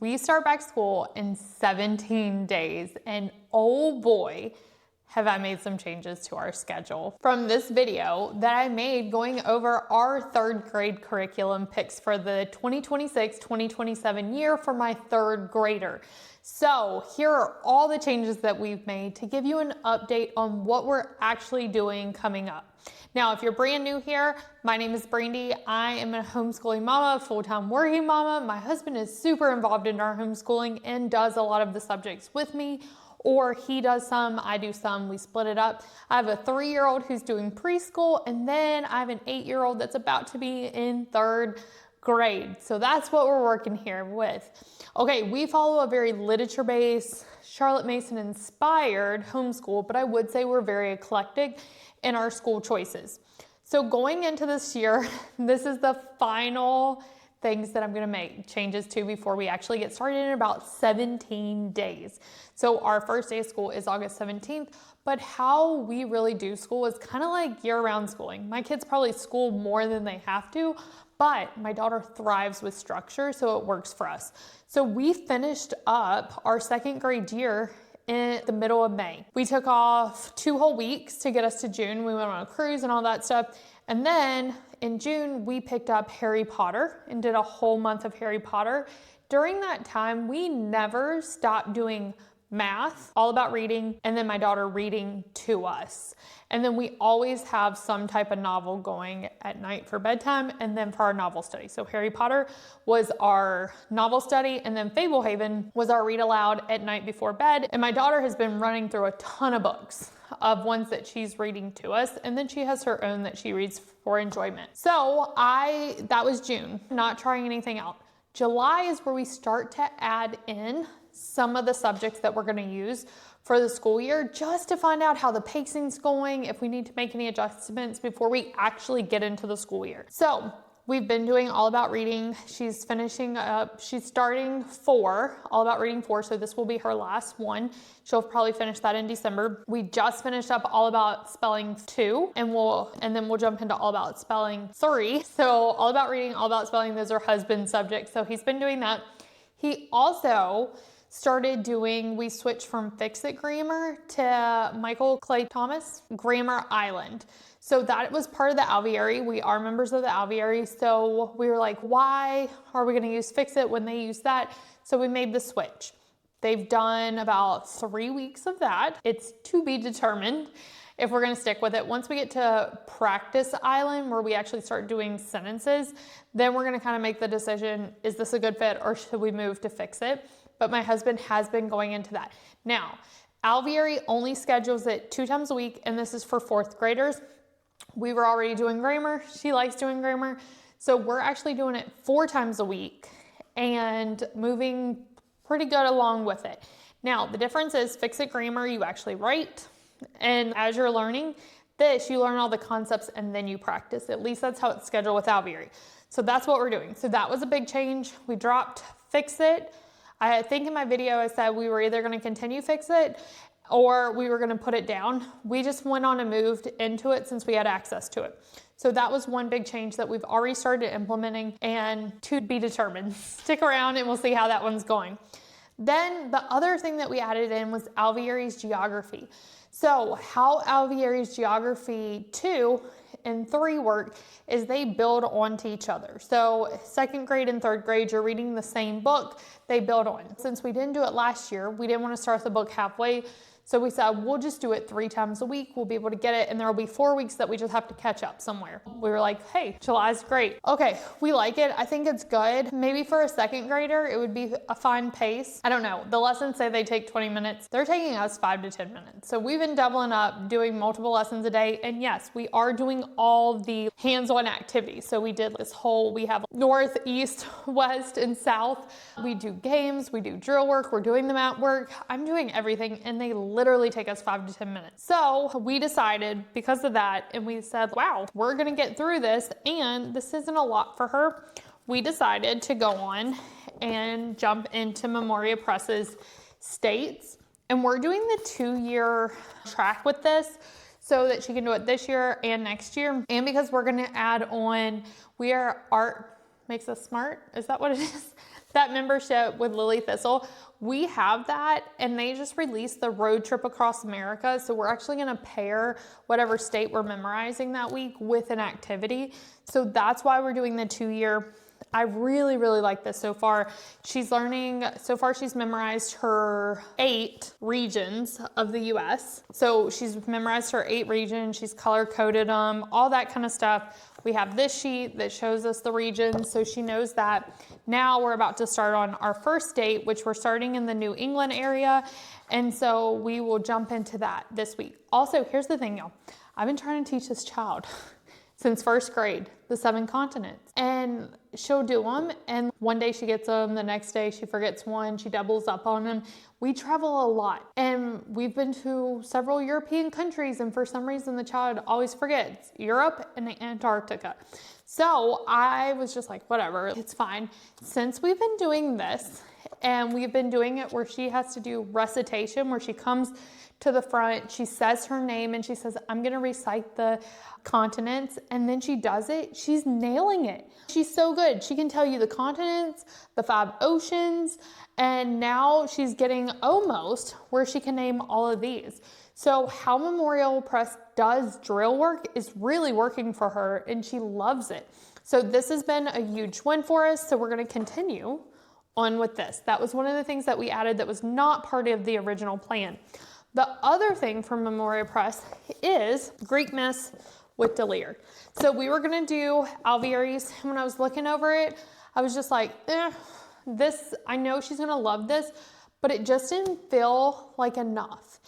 We start back school in 17 days, and oh boy, have I made some changes to our schedule. From this video that I made going over our third grade curriculum picks for the 2026-2027 year for my third grader. So here are all the changes that we've made to give you an update on what we're actually doing coming up. Now, if you're brand new here, my name is Brandy. I am a homeschooling mama, full-time working mama. My husband is super involved in our homeschooling and does a lot of the subjects with me, or he does some, I do some, we split it up. I have a 3-year-old who's doing preschool, and then I have an 8-year-old that's about to be in third grade. So that's what we're working here with. Okay, we follow a very literature-based, Charlotte Mason inspired homeschool, but I would say we're very eclectic in our school choices. So going into this year, this is the final things that I'm gonna make changes to before we actually get started in about 17 days. So our first day of school is August 17th, but how we really do school is kind of like year-round schooling. My kids probably school more than they have to, but my daughter thrives with structure, so it works for us. So we finished up our second grade year in the middle of May. We took off 2 whole weeks to get us to June. We went on a cruise and all that stuff. And then in June, we picked up Harry Potter and did a whole month of Harry Potter. During that time, we never stopped doing math, all about reading, and then my daughter reading to us. And then we always have some type of novel going at night for bedtime and then for our novel study. So Harry Potter was our novel study, and then Fablehaven was our read aloud at night before bed. And my daughter has been running through a ton of books of ones that she's reading to us, and then she has her own that she reads for enjoyment. So that was June, not trying anything out. July is where we start to add in some of the subjects that we're going to use for the school year, just to find out how the pacing's going, if we need to make any adjustments before we actually get into the school year. So we've been doing all about reading. She's finishing up, she's starting 4, all about reading 4. So this will be her last one. She'll probably finish that in December. We just finished up all about spelling 2, and then we'll jump into all about spelling 3. So all about reading, all about spelling, those are husband's subjects. So he's been doing that. He also started doing, we switched from Fix-It Grammar to Michael Clay Thomas Grammar Island. So that was part of the Alveary. We are members of the Alveary. So we were like, why are we gonna use Fix-It when they use that? So we made the switch. They've done about 3 weeks of that. It's to be determined if we're gonna stick with it. Once we get to Practice Island, where we actually start doing sentences, then we're gonna kind of make the decision, is this a good fit or should we move to Fix-It? But my husband has been going into that. Now, Alveary only schedules it 2 times a week, and this is for 4th graders. We were already doing grammar. She likes doing grammar. So we're actually doing it 4 times a week and moving pretty good along with it. Now, the difference is Fix-It Grammar, you actually write, and as you're learning this, you learn all the concepts and then you practice. At least that's how it's scheduled with Alveary. So that's what we're doing. So that was a big change. We dropped Fix-It. I think in my video I said we were either going to continue Fix-It or we were going to put it down. We just went on and moved into it since we had access to it. So that was one big change that we've already started implementing, and to be determined. Stick around and we'll see how that one's going. Then the other thing that we added in was Alveary's geography. So how Alveary's geography 2 and 3 work is they build onto each other. So 2nd grade and 3rd grade, you're reading the same book, they build on. Since we didn't do it last year, we didn't want to start the book halfway. So we said, we'll just do it 3 times a week. We'll be able to get it. And there will be 4 weeks that we just have to catch up somewhere. We were like, hey, July's great. Okay, we like it. I think it's good. Maybe for a 2nd grader, it would be a fine pace. I don't know. The lessons say they take 20 minutes. They're taking us 5 to 10 minutes. So we've been doubling up, doing multiple lessons a day. And yes, we are doing all the hands-on activities. So we did this whole, we have north, east, west, and south. We do games, we do drill work, we're doing the mat work. I'm doing everything, and they literally take us 5 to 10 minutes. So we decided because of that, and we said, wow, we're gonna get through this, and this isn't a lot for her. We decided to go on and jump into Memoria Press States, and we're doing the 2-year track with this so that she can do it this year and next year. And because we're gonna add on, we are art makes us smart. Is that what it is? that membership with Lily Thistle, we have that, and they just released the road trip across America. So we're actually going to pair whatever state we're memorizing that week with an activity. So that's why we're doing the 2-year. I really, really like this so far. She's learning, so far she's memorized her 8 regions of the US. So she's memorized her 8 regions, she's color coded them, all that kind of stuff. We have this sheet that shows us the regions, so she knows that. Now we're about to start on our first state, which we're starting in the New England area. And so we will jump into that this week. Also, here's the thing, y'all. I've been trying to teach this child since first grade, the 7 continents. And she'll do them, and one day she gets them, the next day she forgets one, she doubles up on them. We travel a lot, and we've been to several European countries, and for some reason the child always forgets Europe and Antarctica. So I was just like, whatever, it's fine. Since we've been doing this, and we've been doing it where she has to do recitation, where she comes to the front, she says her name, and she says, I'm gonna recite the continents, and then she does it. She's nailing it. She's so good. She can tell you the continents, the 5 oceans, and now she's getting almost where she can name all of these. So how Memoria Press does drill work is really working for her, and she loves it. So this has been a huge win for us, so we're gonna continue on with this. That was one of the things that we added that was not part of the original plan. The other thing from Memoria Press is Greek Miss with Delir. So we were gonna do Alveary's, and when I was looking over it, I was just like, this, I know she's gonna love this, but it just didn't feel like enough.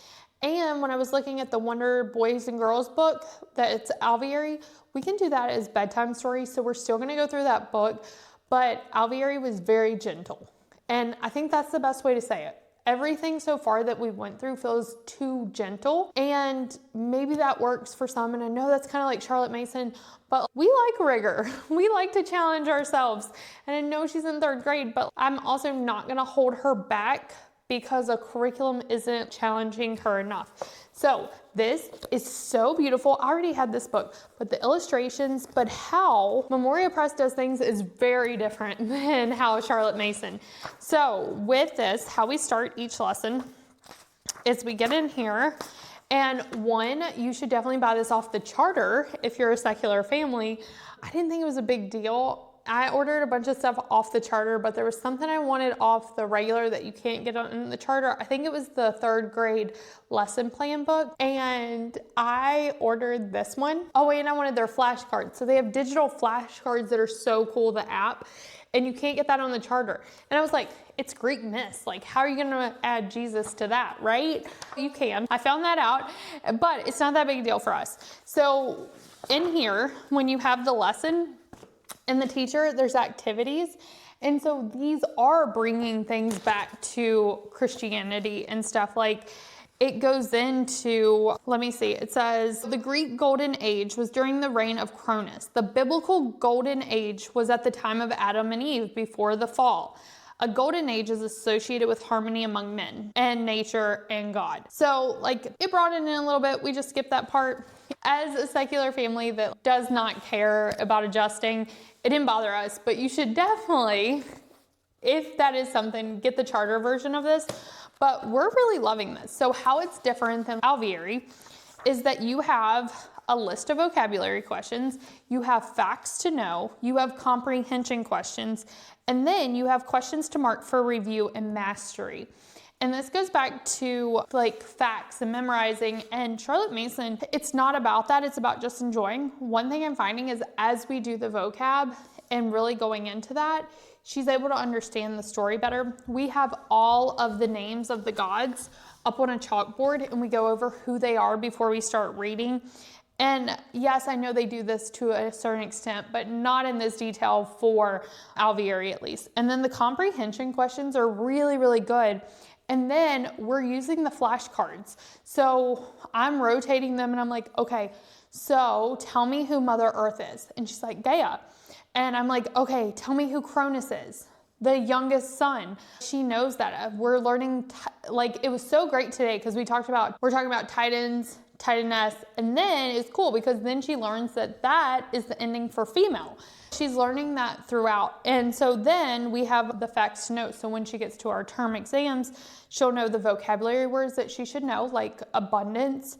And when I was looking at the Wonder Boys and Girls book, that it's Alveary, we can do that as bedtime stories, so we're still gonna go through that book, but Alveary was very gentle. And I think that's the best way to say it. Everything so far that we went through feels too gentle, and maybe that works for some, and I know that's kind of like Charlotte Mason, but we like rigor. We like to challenge ourselves, and I know she's in 3rd grade, but I'm also not gonna hold her back because a curriculum isn't challenging her enough. So this is so beautiful. I already had this book, but the illustrations, but how Memoria Press does things is very different than how Charlotte Mason. So with this, how we start each lesson is we get in here, and one, you should definitely buy this off the charter if you're a secular family. I didn't think it was a big deal. I ordered a bunch of stuff off the charter, but there was something I wanted off the regular that you can't get on the charter. I think it was the 3rd grade lesson plan book, and I ordered this one. Oh wait, and I wanted their flashcards. So they have digital flashcards that are so cool, the app, and you can't get that on the charter. And I was like, it's Greek Miss. Like, how are you gonna add Jesus to that, right? You can. I found that out, but it's not that big a deal for us. So in here, when you have the lesson, and the teacher, there's activities. And so these are bringing things back to Christianity and stuff. Like, it goes into, let me see, it says, the Greek Golden Age was during the reign of Cronus. The biblical Golden Age was at the time of Adam and Eve before the fall. A golden age is associated with harmony among men and nature and God. So like, it brought it in a little bit. We just skipped that part. As a secular family that does not care about adjusting, it didn't bother us, but you should definitely, if that is something, get the charter version of this. But we're really loving this. So how it's different than Alveary is that you have a list of vocabulary questions, you have facts to know, you have comprehension questions, and then you have questions to mark for review and mastery. And this goes back to like facts and memorizing, and Charlotte Mason, it's not about that, it's about just enjoying. One thing I'm finding is as we do the vocab and really going into that, she's able to understand the story better. We have all of the names of the gods up on a chalkboard, and we go over who they are before we start reading. And yes, I know they do this to a certain extent, but not in this detail for Alveary at least. And then the comprehension questions are really, really good. And then we're using the flashcards. So I'm rotating them and I'm like, okay, so tell me who Mother Earth is. And she's like, Gaia. And I'm like, okay, tell me who Cronus is, the youngest son. She knows that. We're learning, like, it was so great today because we're talking about Titans, tied an S, and then it's cool because then she learns that that is the ending for female. She's learning that throughout. And so then we have the facts to know. So when she gets to our term exams, she'll know the vocabulary words that she should know, like abundance,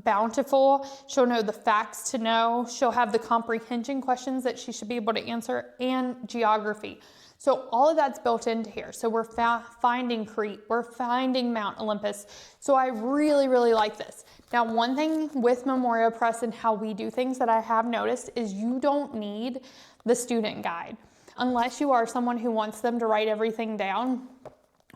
bountiful. She'll know the facts to know. She'll have the comprehension questions that she should be able to answer, and geography. So all of that's built into here. So we're finding Crete, we're finding Mount Olympus. So I really, really like this. Now, one thing with Memoria Press and how we do things that I have noticed is you don't need the student guide. Unless you are someone who wants them to write everything down.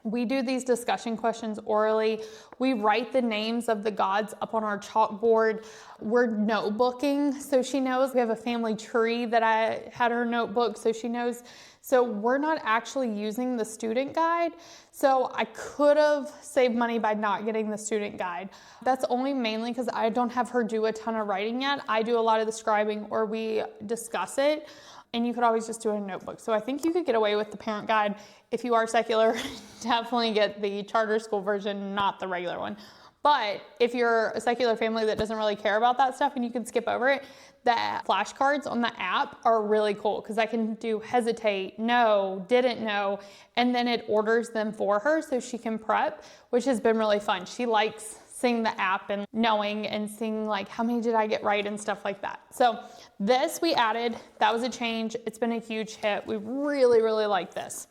We do these discussion questions orally. We write the names of the gods up on our chalkboard. We're notebooking, so she knows. We have a family tree that I had her notebook, so she knows. So we're not actually using the student guide. So I could have saved money by not getting the student guide. That's only mainly because I don't have her do a ton of writing yet. I do a lot of the scribing, or we discuss it. And you could always just do it in a notebook. So I think you could get away with the parent guide. If you are secular, definitely get the charter school version, not the regular one. But if you're a secular family that doesn't really care about that stuff and you can skip over it, the flashcards on the app are really cool because I can do hesitate, no, didn't know, and then it orders them for her so she can prep, which has been really fun. She likes seeing the app and knowing and seeing like how many did I get right and stuff like that. So this we added, that was a change. It's been a huge hit. We really, really like this.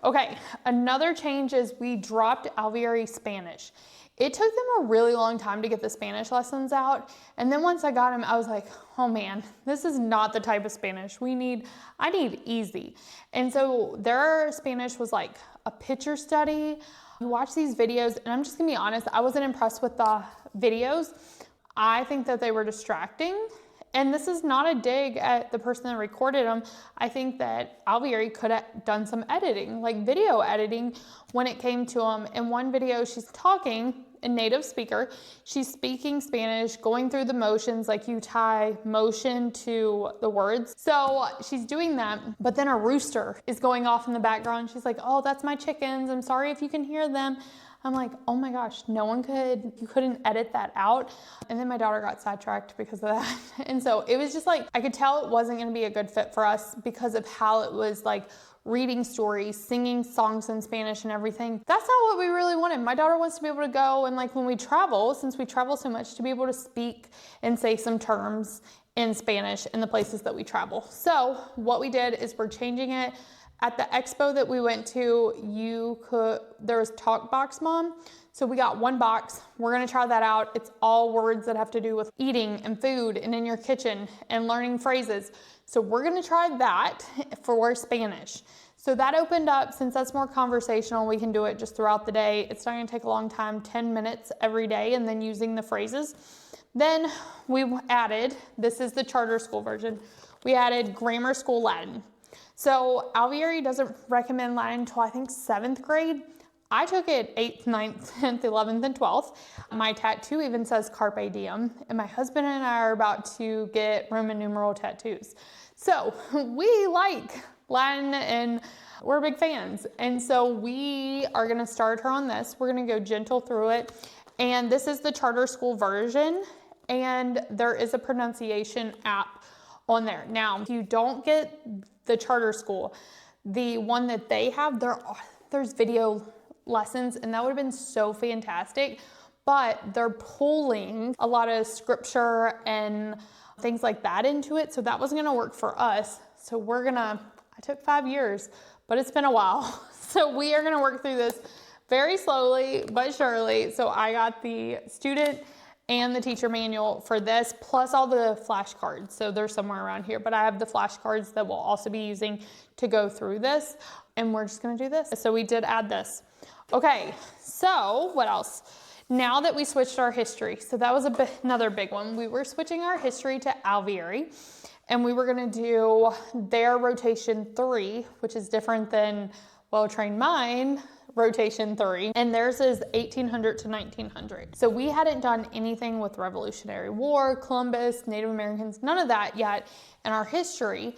Okay, another change is we dropped Alveary Spanish. It took them a really long time to get the Spanish lessons out. And then once I got them, I was like, oh man, this is not the type of Spanish I need easy. And so their Spanish was like a picture study. You watch these videos, and I'm just gonna be honest, I wasn't impressed with the videos. I think that they were distracting. And this is not a dig at the person that recorded them. I think that Alveary could have done some editing, like video editing when it came to them. In one video, she's talking, a native speaker. She's speaking Spanish, going through the motions, like you tie motion to the words. So she's doing that, but then a rooster is going off in the background. She's like, oh, that's my chickens. I'm sorry if you can hear them. I'm like, oh my gosh, you couldn't edit that out. And then my daughter got sidetracked because of that. And so it was just like, I could tell it wasn't gonna be a good fit for us because of how it was like reading stories, singing songs in Spanish and everything. That's not what we really wanted. My daughter wants to be able to go and like when we travel, since we travel so much, to be able to speak and say some terms in Spanish in the places that we travel. So what we did is we're changing it. At the expo that we went to, there was TalkBox Mom. So we got one box. We're gonna try that out. It's all words that have to do with eating and food and in your kitchen and learning phrases. So we're gonna try that for Spanish. So that opened up, since that's more conversational, we can do it just throughout the day. It's not gonna take a long time, 10 minutes every day, and then using the phrases. Then we added, this is the charter school version, we added grammar school Latin. So Alveary doesn't recommend Latin until I think 7th grade. I took it 8th, 9th, 10th, 11th, and 12th. My tattoo even says Carpe Diem, and my husband and I are about to get Roman numeral tattoos. So we like Latin and we're big fans. And so we are gonna start her on this. We're gonna go gentle through it. And this is the charter school version, and there is a pronunciation app on there. Now, if you don't get the charter school, the one that they have, there's video lessons, and that would have been so fantastic, but they're pulling a lot of scripture and things like that into it, so that wasn't gonna work for us. So I took 5 years, but it's been a while. So we are gonna work through this very slowly but surely. So I got the student and the teacher manual for this, plus all the flashcards. So they're somewhere around here, but I have the flashcards that we'll also be using to go through this, and we're just gonna do this. So we did add this. Okay, so what else? Now that we switched our history, so that was another big one. We were switching our history to Alveary, and we were gonna do their rotation 3, which is different than Well-Trained Mind, rotation 3, and theirs is 1800 to 1900. So we hadn't done anything with Revolutionary War, Columbus, Native Americans, none of that yet in our history.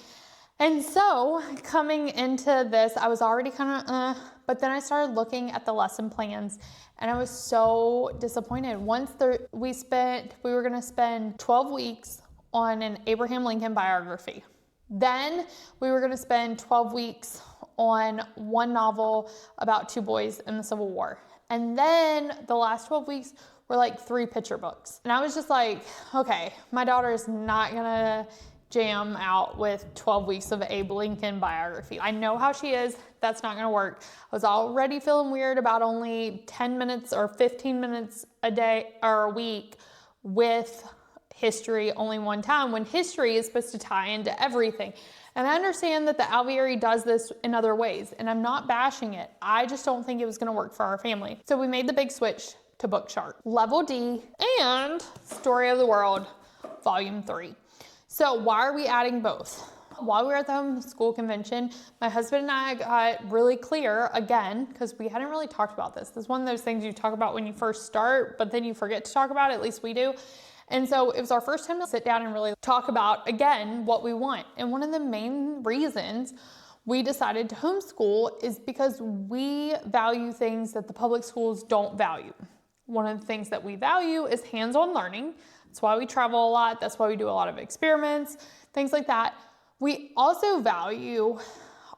And so coming into this, I was already kind of, But then I started looking at the lesson plans and I was so disappointed. We were gonna spend 12 weeks on an Abraham Lincoln biography. Then we were gonna spend 12 weeks on one novel about two boys in the Civil War. And then the last 12 weeks were like 3 picture books. And I was just like, okay, my daughter is not gonna jam out with 12 weeks of Abe Lincoln biography. I know how she is, that's not gonna work. I was already feeling weird about only 10 minutes or 15 minutes a day or a week with history only one time, when history is supposed to tie into everything. And I understand that the Alveary does this in other ways, and I'm not bashing it. I just don't think it was gonna work for our family. So we made the big switch to BookShark Level D and Story of the World, Volume 3. So why are we adding both? While we were at the homeschool convention, my husband and I got really clear again, because we hadn't really talked about this. This is one of those things you talk about when you first start, but then you forget to talk about it, at least we do. And so it was our first time to sit down and really talk about, again, what we want. And one of the main reasons we decided to homeschool is because we value things that the public schools don't value. One of the things that we value is hands-on learning. That's why we travel a lot. That's why we do a lot of experiments, things like that. We also value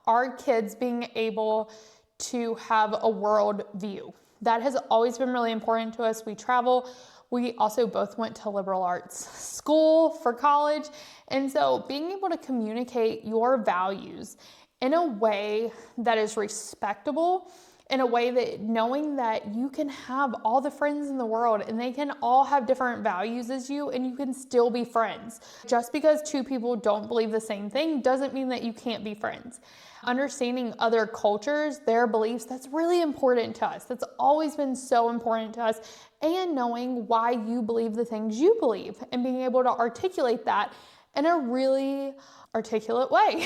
our kids being able to have a world view. That has always been really important to us. We travel. We also both went to liberal arts school for college. And so being able to communicate your values in a way that is respectable, in a way that knowing that you can have all the friends in the world and they can all have different values as you and you can still be friends. Just because two people don't believe the same thing doesn't mean that you can't be friends. Understanding other cultures, their beliefs, that's really important to us. That's always been so important to us. And knowing why you believe the things you believe and being able to articulate that in a really articulate way.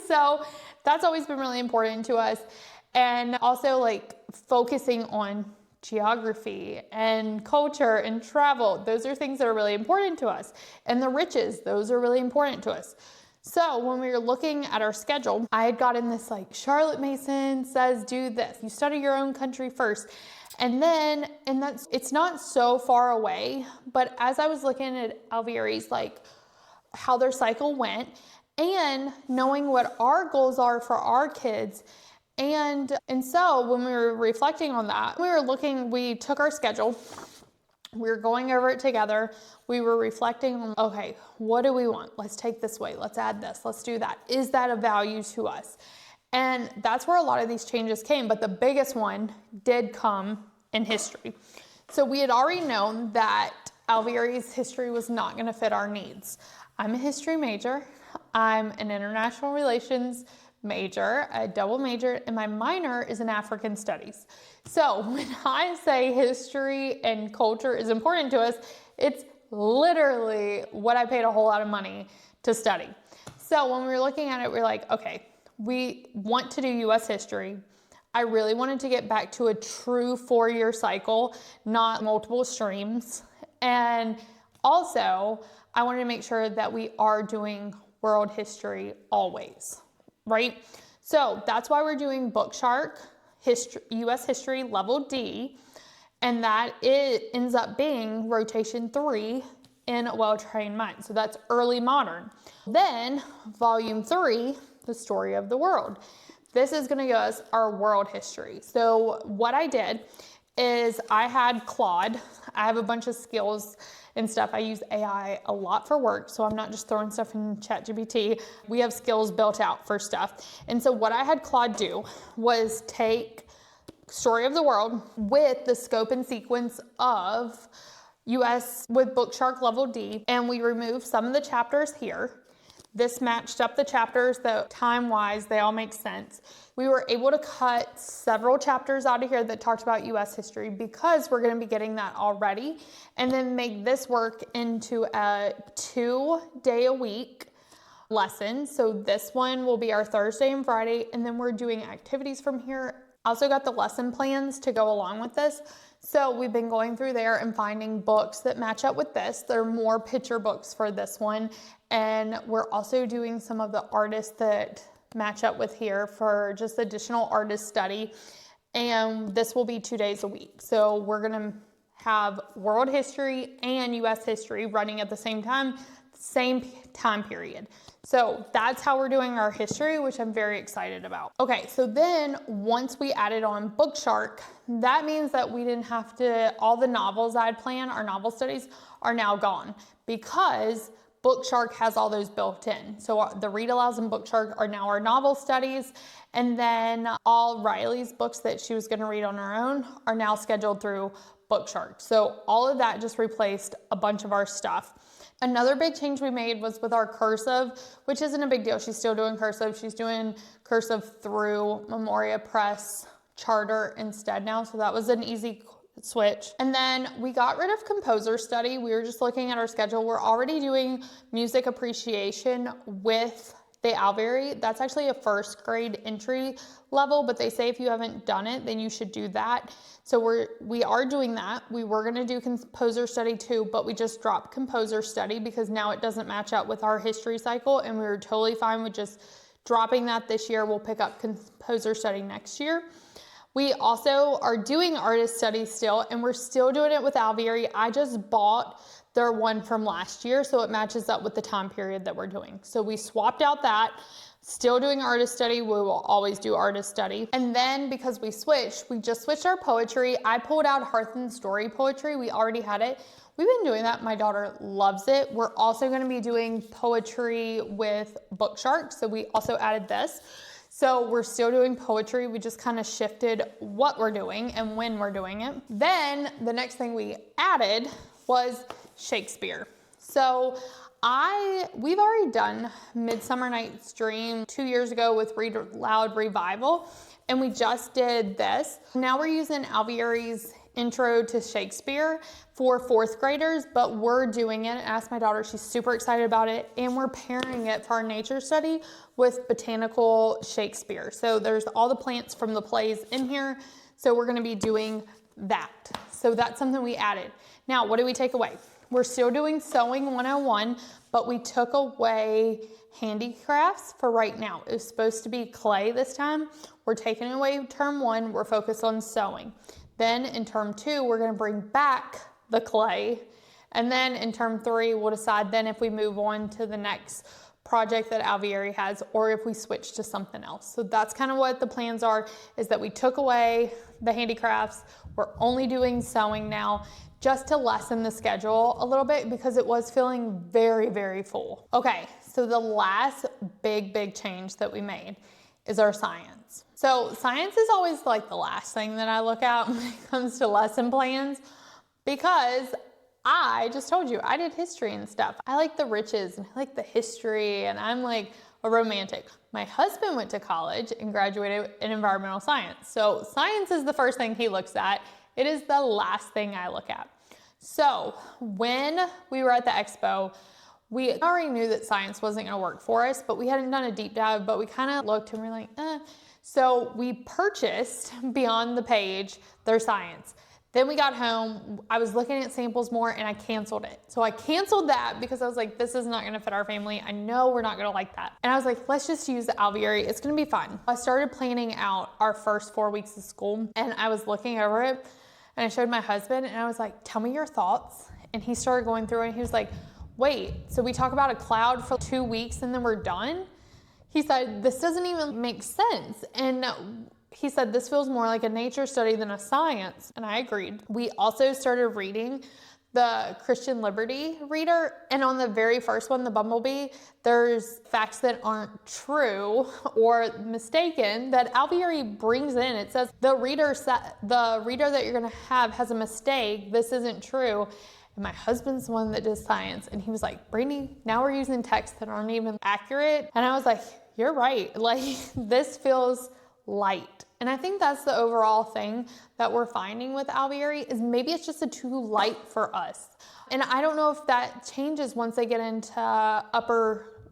So that's always been really important to us. And also like focusing on geography and culture and travel. Those are things that are really important to us. And the riches, those are really important to us. So when we were looking at our schedule, I had gotten this like, Charlotte Mason says, do this. You study your own country first. And it's not so far away, but as I was looking at Alveary's, like how their cycle went and knowing what our goals are for our kids. And so when we were reflecting on that, we took our schedule, we were going over it together. We were reflecting on, okay, what do we want? Let's take this way. Let's add this. Let's do that. Is that a value to us? And that's where a lot of these changes came. But the biggest one did come in history. So we had already known that Alveary's history was not going to fit our needs. I'm a history major. I'm an international relations major, a double major, and my minor is in African studies. So when I say history and culture is important to us, it's literally what I paid a whole lot of money to study. So when we were looking at it, we were like, okay, we want to do US history. I really wanted to get back to a true 4-year cycle, not multiple streams. And also, I wanted to make sure that we are doing world history always, right? So that's why we're doing BookShark US History Level D, and that it ends up being rotation 3 in a well-trained mind. So that's early modern. Then volume 3, the story of the world. This is gonna give us our world history. So what I did is I had Claude. I have a bunch of skills and stuff. I use AI a lot for work, so I'm not just throwing stuff in ChatGPT. We have skills built out for stuff. And so what I had Claude do was take Story of the World with the scope and sequence of US with BookShark Level D, and we removed some of the chapters here. This matched up the chapters that time-wise, they all make sense. We were able to cut several chapters out of here that talked about US history because we're gonna be getting that already, and then make this work into a 2-day-a-week lesson. So this one will be our Thursday and Friday, and then we're doing activities from here. I also got the lesson plans to go along with this. So we've been going through there and finding books that match up with this. There are more picture books for this one. And we're also doing some of the artists that match up with here for just additional artist study. And this will be 2 days a week. So we're gonna have world history and US history running at the same time period. So that's how we're doing our history, which I'm very excited about. Okay, so then once we added on BookShark, that means that we didn't have to, all the novels I'd planned, our novel studies, are now gone because BookShark has all those built in. So the read alouds in BookShark are now our novel studies, and then all Riley's books that she was gonna read on her own are now scheduled through BookShark. So all of that just replaced a bunch of our stuff. Another big change we made was with our Cursive, which isn't a big deal. She's still doing Cursive. She's doing Cursive through Memoria Press Charter instead now. So that was an easy switch. And then we got rid of composer study. We were just looking at our schedule. We're already doing music appreciation with the Alveary. That's actually a first grade entry level, but they say if you haven't done it, then you should do that. So we are doing that. We were gonna do composer study too, but we just dropped composer study because now it doesn't match up with our history cycle, and we were totally fine with just dropping that this year. We'll pick up composer study next year. We also are doing artist study still, and we're still doing it with Alveary. I just bought their one from last year, so it matches up with the time period that we're doing. So we swapped out that, still doing artist study. We will always do artist study. And then because we just switched our poetry. I pulled out Hearth and Story poetry. We already had it. We've been doing that. My daughter loves it. We're also gonna be doing poetry with BookShark. So we also added this. So we're still doing poetry. We just kind of shifted what we're doing and when we're doing it. Then the next thing we added was Shakespeare. So we've already done Midsummer Night's Dream 2 years ago with Read Loud Revival, and we just did this. Now we're using Alveary's Intro to Shakespeare for 4th graders, but we're doing it. I asked my daughter, she's super excited about it, and we're pairing it for our nature study with Botanical Shakespeare. So there's all the plants from the plays in here, so we're gonna be doing that. So that's something we added. Now, what do we take away? We're still doing Sewing 101, but we took away Handicrafts for right now. It was supposed to be clay this time. We're taking away term 1, we're focused on sewing. Then in term 2, we're gonna bring back the clay. And then in term 3, we'll decide then if we move on to the next project that Alveary has, or if we switch to something else. So that's kind of what the plans are, is that we took away the handicrafts. We're only doing sewing now, just to lessen the schedule a little bit because it was feeling very, very full. Okay, so the last big change that we made is our science. So science is always like the last thing that I look at when it comes to lesson plans, because I just told you, I did history and stuff. I like the riches and I like the history, and I'm like a romantic. My husband went to college and graduated in environmental science. So science is the first thing he looks at. It is the last thing I look at. So when we were at the expo, we already knew that science wasn't gonna work for us, but we hadn't done a deep dive, but we kind of looked and we're like, eh. So we purchased Beyond the Page, their science. Then we got home, I was looking at samples more and I canceled it. So I canceled that because I was like, this is not gonna fit our family. I know we're not gonna like that. And I was like, let's just use the Alveary, it's gonna be fun. I started planning out our first 4 weeks of school, and I was looking over it and I showed my husband and I was like, tell me your thoughts. And he started going through it and he was like, wait, so we talk about a cloud for 2 weeks and then we're done? He said, this doesn't even make sense. And he said, this feels more like a nature study than a science. And I agreed. We also started reading the Christian Liberty reader. And on the very first one, the Bumblebee, there's facts that aren't true or mistaken that Alveary brings in. It says the reader that you're gonna have has a mistake. This isn't true. And my husband's the one that does science. And he was like, Brittany, now we're using texts that aren't even accurate. And I was like, you're right. Like, this feels light. And I think that's the overall thing that we're finding with Alveary, is maybe it's just too light for us. And I don't know if that changes once they get into upper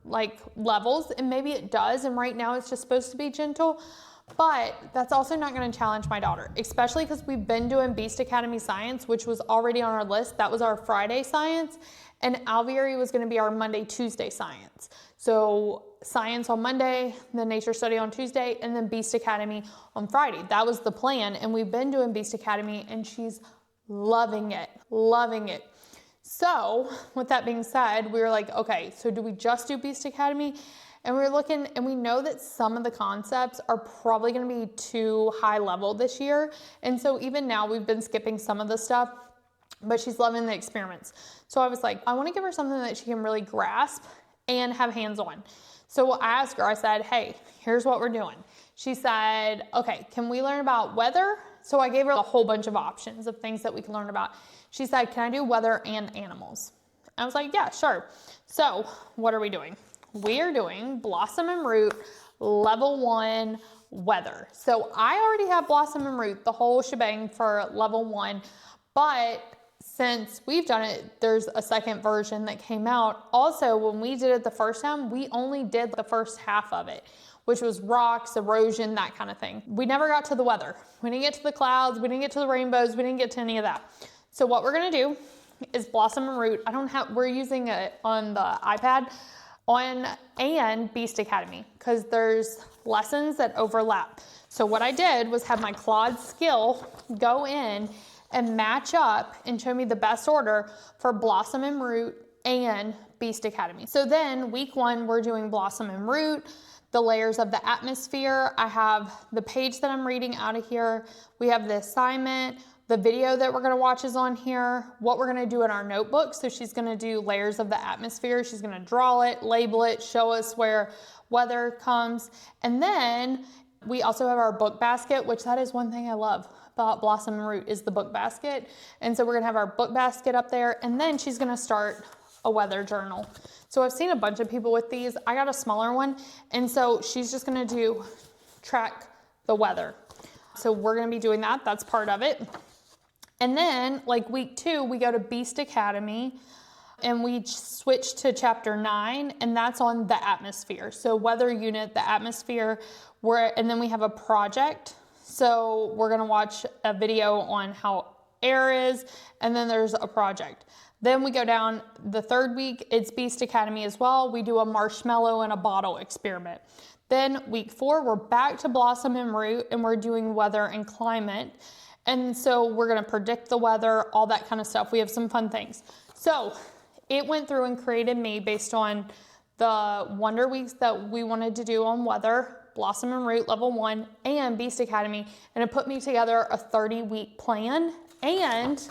levels, and maybe it does. And right now it's just supposed to be gentle, but that's also not going to challenge my daughter, especially because we've been doing Beast Academy Science, which was already on our list. That was our Friday science, and Alveary was going to be our Monday, Tuesday science. So science on Monday, then nature study on Tuesday, and then Beast Academy on Friday. That was the plan. And we've been doing Beast Academy and she's loving it, loving it. So with that being said, we were like, okay, so do we just do Beast Academy? And we were looking, and we know that some of the concepts are probably going to be too high level this year. And so even now we've been skipping some of the stuff, but she's loving the experiments. So I was like, I want to give her something that she can really grasp and have hands on. So I asked her, I said, hey, here's what we're doing. She said, okay, can we learn about weather? So I gave her a whole bunch of options of things that we can learn about. She said, can I do weather and animals? I was like, yeah, sure. So what are we doing? We are doing Blossom and Root Level 1 Weather. So I already have Blossom and Root, the whole shebang for Level 1, but since we've done it, there's a second version that came out. Also, when we did it the first time, we only did the first half of it, which was rocks, erosion, that kind of thing. We never got to the weather. We didn't get to the clouds, we didn't get to the rainbows, we didn't get to any of that. So what we're gonna do is Blossom and Root. We're using it on the iPad and Beast Academy, because there's lessons that overlap. So what I did was have my Claude skill go in and match up and show me the best order for Blossom and Root and Beast Academy. So then week 1, we're doing Blossom and Root, the layers of the atmosphere. I have the page that I'm reading out of here. We have the assignment. The video that we're gonna watch is on here, what we're gonna do in our notebook. So she's gonna do layers of the atmosphere. She's gonna draw it, label it, show us where weather comes. And then we also have our book basket, which that is one thing I love about Blossom and Root is the book basket. And so we're gonna have our book basket up there, and then she's gonna start a weather journal. So I've seen a bunch of people with these. I got a smaller one. And so she's just gonna track the weather. So we're gonna be doing that, that's part of it. And then like week 2, we go to Beast Academy and we switch to chapter 9, and that's on the atmosphere. So weather unit, the atmosphere, and then we have a project. So we're gonna watch a video on how air is, and then there's a project. Then we go down the 3rd week, it's Beast Academy as well. We do a marshmallow in a bottle experiment. Then week 4, we're back to Blossom and Root, and we're doing weather and climate. And so we're gonna predict the weather, all that kind of stuff. We have some fun things. So it went through and created me based on the Wonder Weeks that we wanted to do on weather, Blossom and Root Level 1, and Beast Academy. And it put me together a 30-week plan and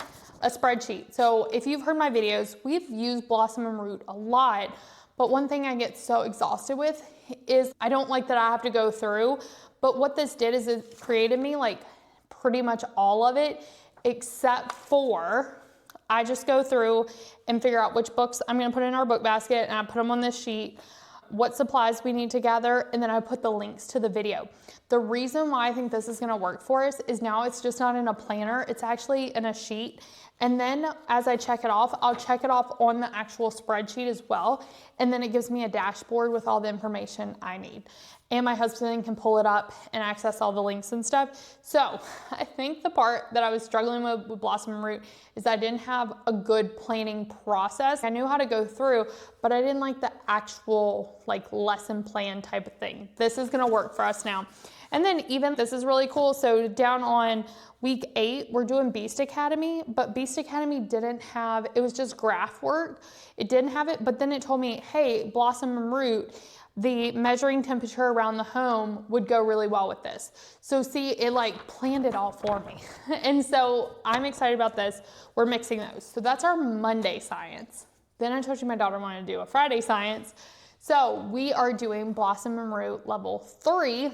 a spreadsheet. So if you've heard my videos, we've used Blossom and Root a lot, but one thing I get so exhausted with is I don't like that I have to go through, but what this did is it created me like pretty much all of it, except for I just go through and figure out which books I'm gonna put in our book basket, and I put them on this sheet, what supplies we need to gather, and then I put the links to the video. The reason why I think this is gonna work for us is now it's just not in a planner, it's actually in a sheet. And then as I check it off, I'll check it off on the actual spreadsheet as well. And then it gives me a dashboard with all the information I need. And my husband can pull it up and access all the links and stuff. So I think the part that I was struggling with Blossom and Root is I didn't have a good planning process. I knew how to go through, but I didn't like the actual like lesson plan type of thing. This is gonna work for us now. And then even this is really cool. So down on week 8, we're doing Beast Academy, but Beast Academy didn't have, it was just graph work. It didn't have it, but then it told me, hey, Blossom and Root, the measuring temperature around the home would go really well with this. So see, it like planned it all for me. And so I'm excited about this. We're mixing those. So that's our Monday science. Then I told you my daughter wanted to do a Friday science. So we are doing Blossom and Root Level 3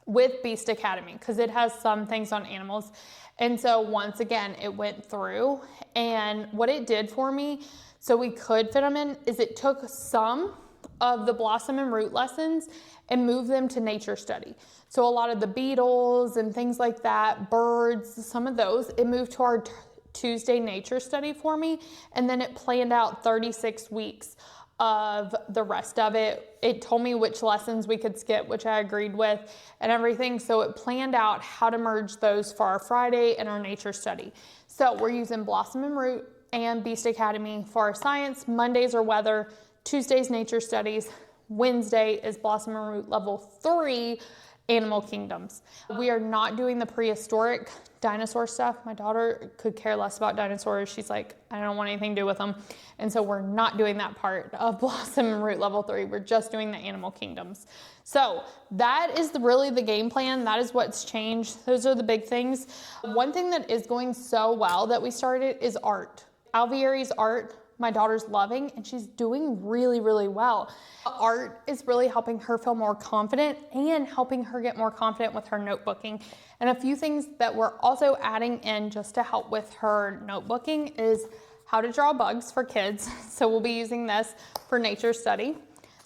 with Beast Academy because it has some things on animals. And so once again, it went through, and what it did for me, so we could fit them in, is it took some of the Blossom and Root lessons and moved them to nature study. So a lot of the beetles and things like that, birds, some of those, it moved to our Tuesday nature study for me. And then it planned out 36 weeks of the rest of it. It told me which lessons we could skip, which I agreed with and everything. So it planned out how to merge those for our Friday and our nature study. So we're using Blossom and Root and Beast Academy for our science. Mondays are weather, Tuesdays nature studies, Wednesday is Blossom and Root Level 3, Animal Kingdoms. We are not doing the prehistoric dinosaur stuff. My daughter could care less about dinosaurs. She's like, I don't want anything to do with them. And so we're not doing that part of Blossom and Root Level 3. We're just doing the Animal Kingdoms. So that is really the game plan. That is what's changed. Those are the big things. One thing that is going so well that we started is art. Alveary's art, my daughter's loving, and she's doing really, really well. Art is really helping her feel more confident and helping her get more confident with her notebooking. And a few things that we're also adding in just to help with her notebooking is how to draw bugs for kids. So we'll be using this for nature study.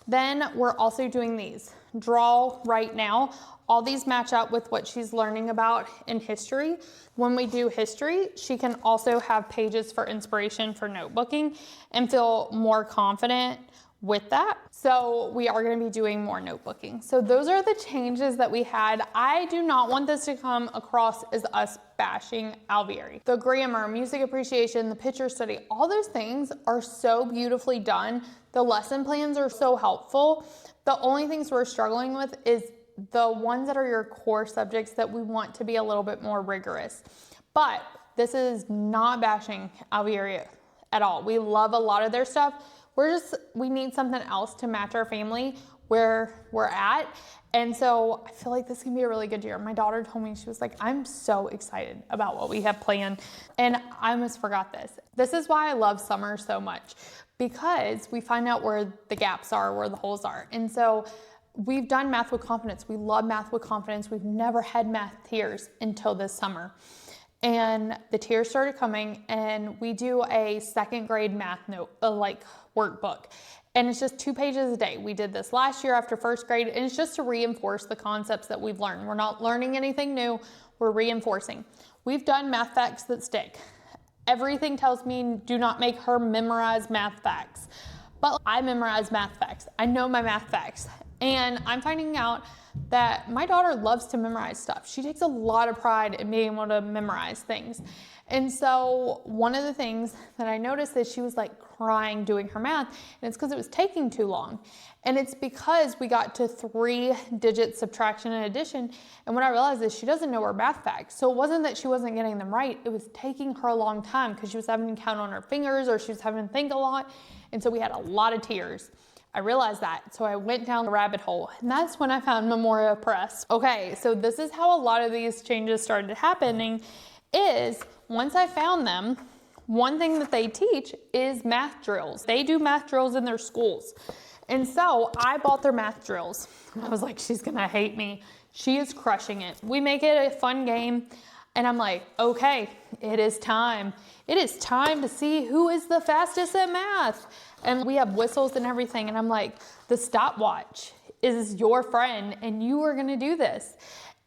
Then we're also doing these. Draw right now. All these match up with what she's learning about in history. When we do history, she can also have pages for inspiration for notebooking and feel more confident with that. So we are going to be doing more notebooking. So those are the changes that we had. I do not want this to come across as us bashing Alveary. The grammar, music appreciation, the picture study, all those things are so beautifully done. The lesson plans are so helpful. The only things we're struggling with is the ones that are your core subjects that we want to be a little bit more rigorous. But this is not bashing Alveary at all. We love a lot of their stuff. We need something else to match our family where we're at. And so I feel like this can be a really good year. My daughter told me, she was like, I'm so excited about what we have planned. And I almost forgot this. This is why I love summer so much, because we find out where the gaps are, where the holes are. And so we've done math with confidence. We love math with confidence. We've never had math tiers until this summer. And the tiers started coming, and we do a second grade math note, workbook. And it's just 2 pages a day. We did this last year after first grade, and it's just to reinforce the concepts that we've learned. We're not learning anything new, we're reinforcing. We've done math facts that stick. Everything tells me do not make her memorize math facts. But I memorize math facts. I know my math facts. And I'm finding out that my daughter loves to memorize stuff. She takes a lot of pride in being able to memorize things. And so one of the things that I noticed is she was like crying doing her math, and it's because it was taking too long. And it's because we got to 3-digit subtraction and addition. And what I realized is she doesn't know her math facts. So it wasn't that she wasn't getting them right. It was taking her a long time because she was having to count on her fingers, or she was having to think a lot. And so we had a lot of tears. I realized that, so I went down the rabbit hole, and that's when I found Memoria Press. Okay, so this is how a lot of these changes started happening, is once I found them, one thing that they teach is math drills. They do math drills in their schools. And so I bought their math drills. I was like, she's gonna hate me. She is crushing it. We make it a fun game. And I'm like, okay, it is time. It is time to see who is the fastest at math. And we have whistles and everything. And I'm like, the stopwatch is your friend, and you are gonna do this.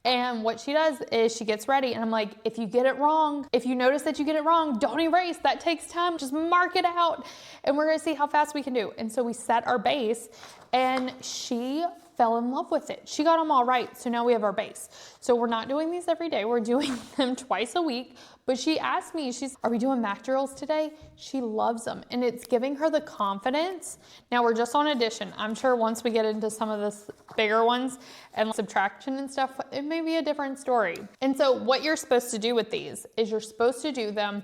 And what she does is she gets ready, and I'm like, if you get it wrong, if you notice that you get it wrong, don't erase. That takes time. Just mark it out, and we're gonna see how fast we can do. And so we set our base, and she fell in love with it. She got them all right, so now we have our base. So we're not doing these every day. We're doing them twice a week. But she asked me, are we doing math drills today? She loves them, and it's giving her the confidence. Now we're just on addition. I'm sure once we get into some of the bigger ones and subtraction and stuff, it may be a different story. And so what you're supposed to do with these is you're supposed to do them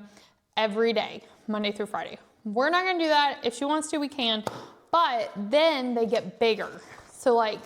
every day, Monday through Friday. We're not gonna do that. If she wants to, we can, but then they get bigger. So like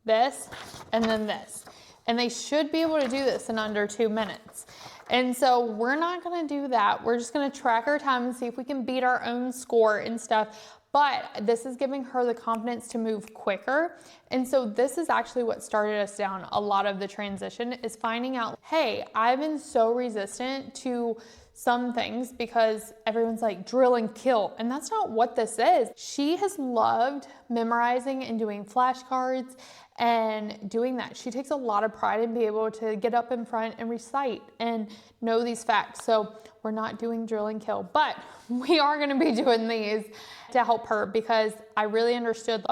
this, and then this. And they should be able to do this in under 2 minutes. And so we're not gonna do that. We're just gonna track our time and see if we can beat our own score and stuff. But this is giving her the confidence to move quicker. And so this is actually what started us down a lot of the transition, is finding out, hey, I've been so resistant to some things because everyone's like drill and kill, and that's not what this is. She has loved memorizing and doing flashcards and doing that. She takes a lot of pride in being able to get up in front and recite and know these facts. So we're not doing drill and kill, but we are gonna be doing these to help her, because I really understood,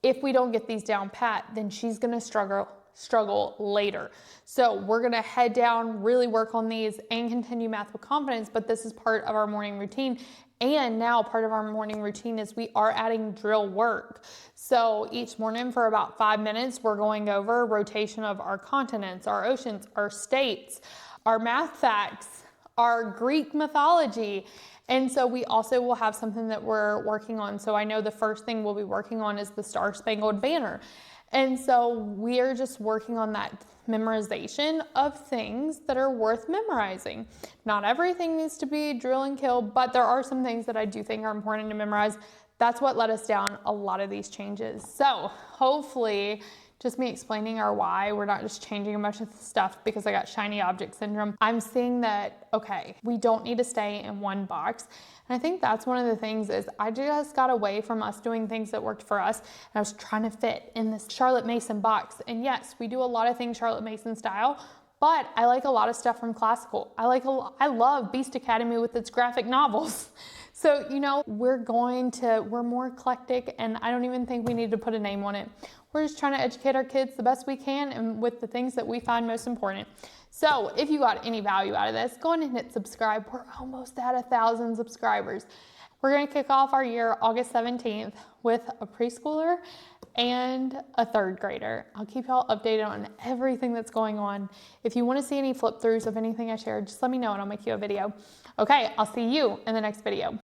if we don't get these down pat, then she's gonna struggle struggle later. So we're gonna head down, really work on these and continue math with confidence, but this is part of our morning routine. And now part of our morning routine is we are adding drill work. So each morning for about 5 minutes, we're going over rotation of our continents, our oceans, our states, our math facts, our Greek mythology. And so we also will have something that we're working on. So I know the first thing we'll be working on is the Star Spangled Banner. And so we are just working on that memorization of things that are worth memorizing. Not everything needs to be drill and kill, but there are some things that I do think are important to memorize. That's what led us down a lot of these changes. So hopefully, just me explaining our why, we're not just changing a bunch of stuff because I got shiny object syndrome. I'm seeing that, okay, we don't need to stay in one box. And I think that's one of the things is I just got away from us doing things that worked for us. And I was trying to fit in this Charlotte Mason box. And yes, we do a lot of things Charlotte Mason style, but I like a lot of stuff from classical. I love Beast Academy with its graphic novels. So, you know, we're more eclectic, and I don't even think we need to put a name on it. We're just trying to educate our kids the best we can and with the things that we find most important. So if you got any value out of this, go ahead and hit subscribe. We're almost at 1,000 subscribers. We're gonna kick off our year August 17th with a preschooler and a 3rd grader. I'll keep y'all updated on everything that's going on. If you wanna see any flip throughs of anything I shared, just let me know and I'll make you a video. Okay, I'll see you in the next video.